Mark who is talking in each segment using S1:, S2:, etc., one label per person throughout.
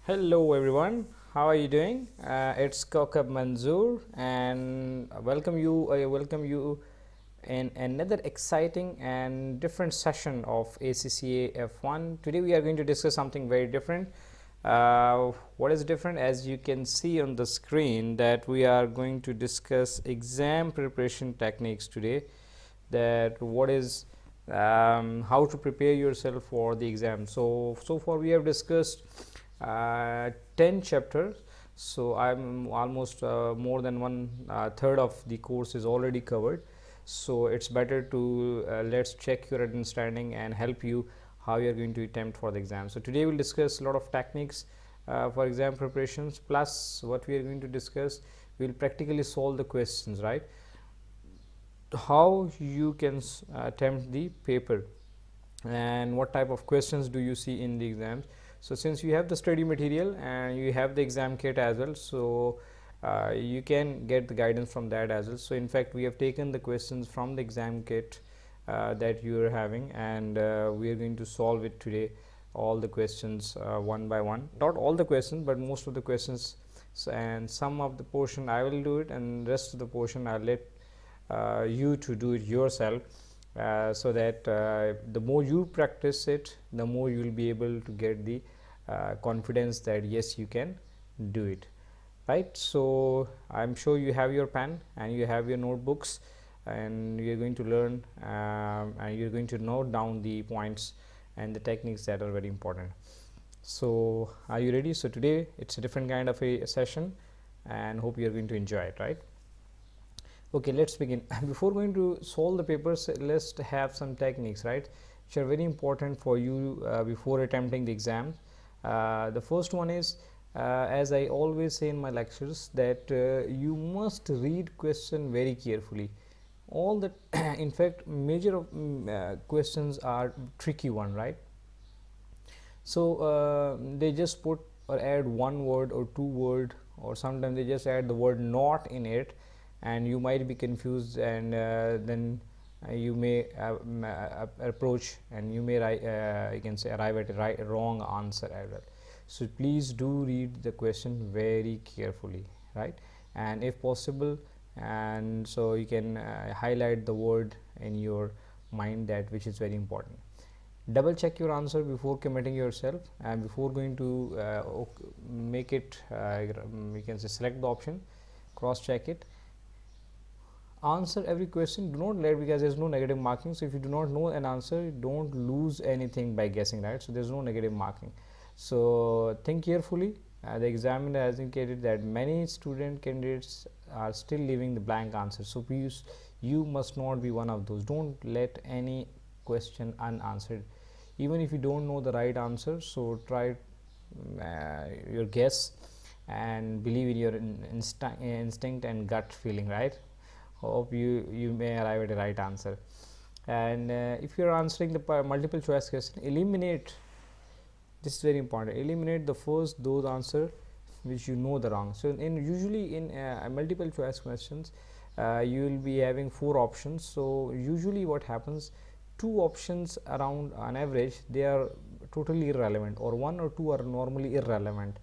S1: Hello everyone, how are you doing? It's Kokab Manzoor and welcome you in another exciting and different session of ACCA F1. Today we are going to discuss something very different. What is different? As you can see on the screen, that we are going to discuss exam preparation techniques today. That what is how to prepare yourself for the exam. So far we have discussed 10 chapters, so I'm almost more than one third of the course is already covered. So it's better to let's check your understanding and help you how you are going to attempt for the exam. So today we'll discuss a lot of techniques for exam preparations, plus what we are going to discuss, we'll practically solve the questions, right? How you can attempt the paper and what type of questions do you see in the exams. So since you have the study material and you have the exam kit as well, so you can get the guidance from that as well. So in fact we have taken the questions from the exam kit that you are having, and we are going to solve it today, all the questions one by one, not all the questions but most of the questions. So, and some of the portion I will do it, and rest of the portion I'll let you to do it yourself, so that the more you practice it, the more you will be able to get the confidence that yes, you can do it, right? So I'm sure you have your pen and you have your notebooks, and you're going to learn and you're going to note down the points and the techniques that are very important. So are you ready? So today it's a different kind of a session, and hope you're going to enjoy it, right? Okay, let's begin. Before going to solve the papers, let's have some techniques, right, which are very important for you before attempting the exam. The first one is, as I always say in my lectures, that you must read question very carefully. All the in fact major of questions are tricky one, right? So they just put or add one word or two word, or sometimes they just add the word not in it, and you might be confused, and then you may approach, and you may you can say arrive at a wrong answer as well. So please do read the question very carefully, right? And if possible, and so you can highlight the word in your mind, that which is very important. Double check your answer before committing yourself, and before going to make it you can say select the option, cross check it, answer every question. Do not let, because there's no negative marking. So if you do not know an answer, don't lose anything by guessing, right? So there's no negative marking. So think carefully. The examiner has indicated that many student candidates are still leaving the blank answer, so please, you must not be one of those. Don't let any question unanswered, even if you don't know the right answer. So try your guess and believe in your instinct and gut feeling, right? Hope you may arrive at the right answer. And if you are answering the multiple choice question, eliminate, this is very important, eliminate the first those answer which you know the wrong. So usually in multiple choice questions, you will be having 4 options. So usually what happens, 2 options around on average, they are totally irrelevant, or 1 or 2 are normally irrelevant.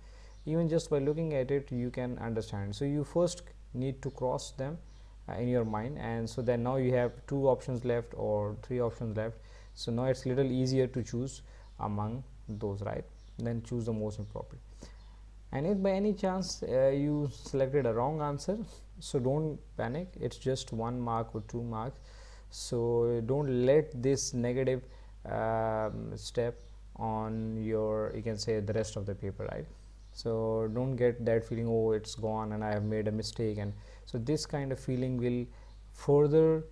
S1: Even just by looking at it you can understand. So you first need to cross them in your mind, and so then now you have 2 options left or 3 options left. So now it's little easier to choose among those, right? Then choose the most appropriate. And if by any chance you selected a wrong answer, so don't panic, it's just 1 mark or 2 marks. So don't let this negative step on your, you can say, the rest of the paper, right? So don't get that feeling, oh, it's gone and I have made a mistake. And so this kind of feeling will further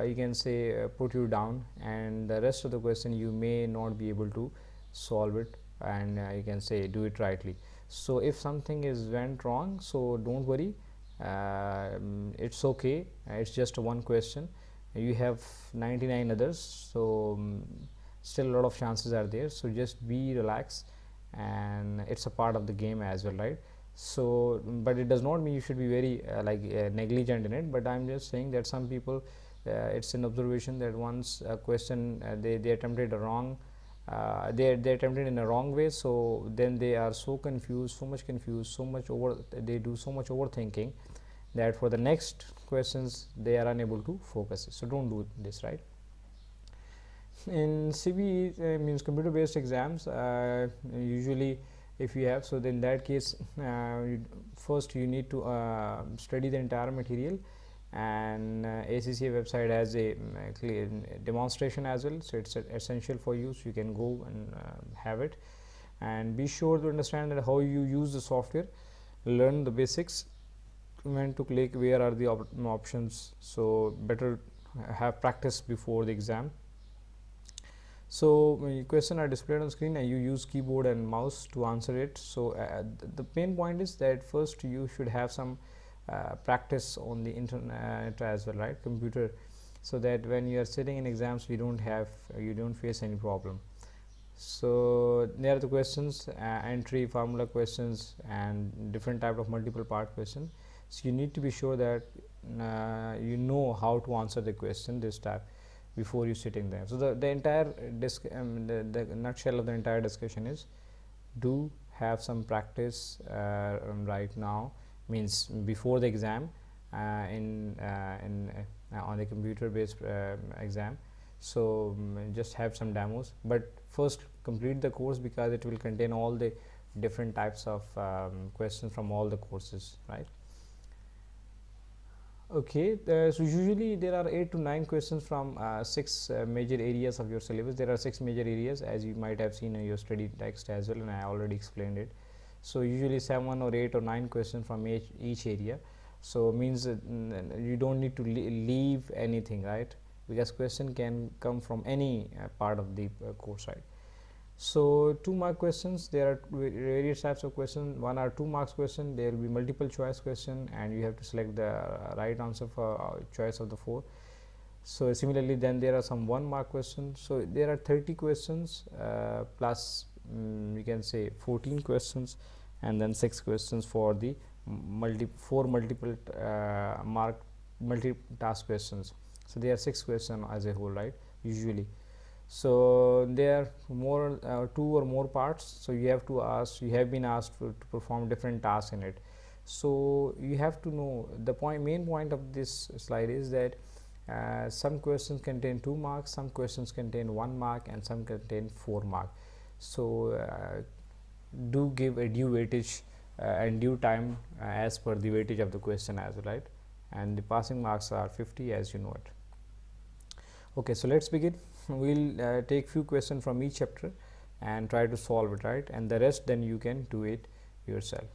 S1: you can say put you down, and the rest of the question you may not be able to solve it, and you can say do it rightly. So if something is went wrong, so don't worry, it's okay, it's just one question, you have 99 others, so still a lot of chances are there. So just be relaxed, and it's a part of the game as well, right? So but it does not mean you should be very negligent in it, but I'm just saying that some people, it's an observation that once a question they attempted a wrong they attempted in a wrong way, so then they are so confused, so much they do so much overthinking that for the next questions they are unable to focus. So don't do this, right? In CBE, means computer based exams, usually if you have, so then in that case first you need to study the entire material, and ACCA website has a clear demonstration as well, so it's essential for you, so you can go and have it, and be sure to understand that how you use the software, learn the basics, when to click, where are the options, so better have practice before the exam. So question are displayed on screen and you use keyboard and mouse to answer it. So the main point is that first you should have some practice on the internet as well, right, computer, so that when you are sitting in exams you don't face any problem. So there are the questions, entry, formula questions, and different type of multiple part question. So you need to be sure that you know how to answer the question this type before you sitting there. So the entire the nutshell of the entire discussion is, do have some practice right now, means before the exam on the computer based exam. So just have some demos, but first complete the course, because it will contain all the different types of questions from all the courses, right? Okay, so usually there are 8 to 9 questions from 6 major areas of your syllabus. There are 6 major areas, as you might have seen in your study text as well, and I already explained it. So usually 7 or 8 or 9 questions from each area. So means you don't need to leave anything, right, because question can come from any part of the course, right? So 2 mark questions, there are various types of questions. 1 or 2 marks question, there will be multiple choice question, and you have to select the right answer for choice of the 4. So similarly, then there are some 1 mark questions. So there are 30 questions plus you can say 14 questions, and then 6 questions for the multiple mark multi-task questions. So there are 6 questions as a whole, right, usually. So there are more 2 or more parts, so you have been asked to perform different tasks in it. So you have to know the main point of this slide is that some questions contain 2 marks, some questions contain 1 mark, and some contain 4 mark. So do give a due weightage and due time as per the weightage of the question as well, right? And the passing marks are 50, as you know it. Okay, so let's begin. We'll take few questions from each chapter and try to solve it, right, and the rest then you can do it yourself.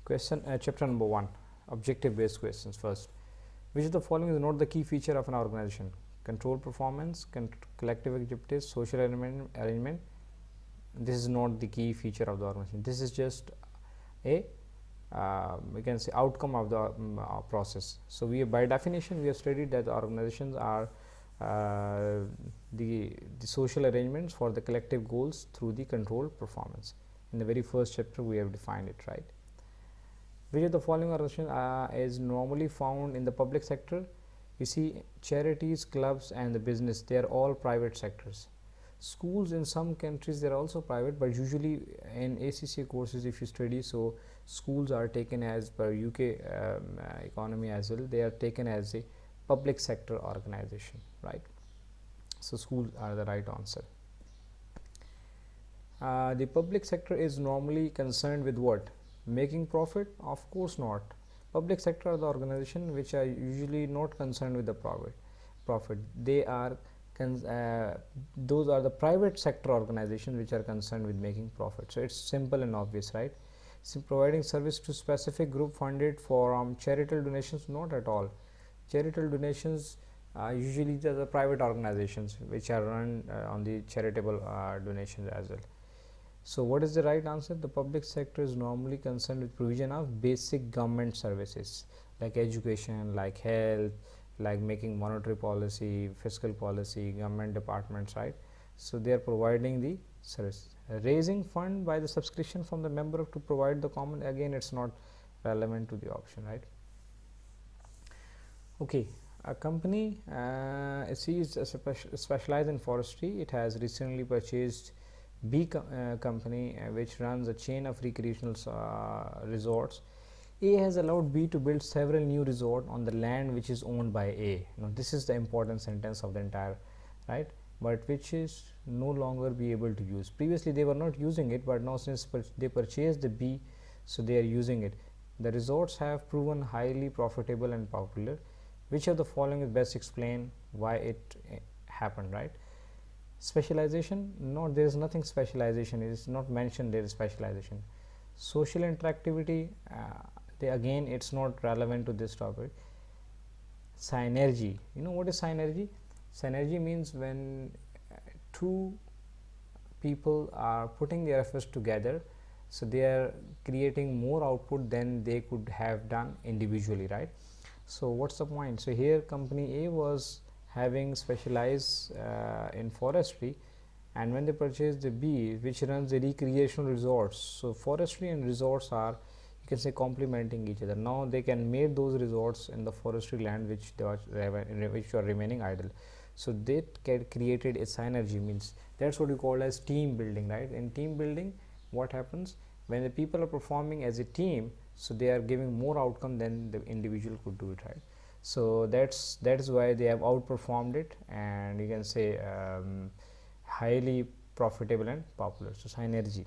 S1: Question chapter number 1, objective based questions. First, which of the following is not the key feature of an organization? Control performance, collective objectives, social arrangement. This is not the key feature of the organization. This is just a we can say outcome of the process. So by definition we have studied that the organizations are the social arrangements for the collective goals through the controlled performance. In the very first chapter we have defined it, right? Which of the following organizations is normally found in the public sector? You see, charities, clubs, and the business, they are all private sectors. Schools in some countries they are also private, but usually in ACCA courses if you study, so schools are taken as per UK economy as well, they are taken as a public sector organization, right? So schools are the right answer. The public sector is normally concerned with what? Making profit? Of course not. Public sector are the organization which are usually not concerned with the profit. They are those are the private sector organizations which are concerned with making profit. So it's simple and obvious, right? So providing service to specific group funded from charitable donations? Not at all. Charitable donations usually they are the private organizations which are run on the charitable donations as well. So what is the right answer? The public sector is normally concerned with provision of basic government services like education, like health, like making monetary policy, fiscal policy, government departments, right? So they are providing the service. Raising fund by the subscription from the member to provide the common, again it's not relevant to the option, right? Okay, a company is specialized in forestry. It has recently purchased company which runs a chain of recreational resorts. A has allowed B to build several new resorts on the land which is owned by A. Now this is the important sentence of the entire, right? But which is no longer be able to use. Previously they were not using it, but now since they purchased the B, so they are using it. The resorts have proven highly profitable and popular. Which of the following is best explain why it happened, right? Specialization, no, there is nothing specialization, it is not mentioned there is specialization. Social interactivity, again it's not relevant to this topic. Synergy, you know what is synergy? Synergy means when two people are putting their efforts together, so they are creating more output than they could have done individually, right? So what's the point? So here company A was having specialized in forestry, and when they purchased the B which runs the recreational resorts, so forestry and resorts are, you can say, complementing each other. Now they can make those resorts in the forestry land which are remaining idle, so they created a synergy, means that's what you call as team building, right? In team building, what happens when the people are performing as a team, so they are giving more outcome than the individual could do it, right? So that is why they have outperformed it, and you can say highly profitable and popular. So synergy.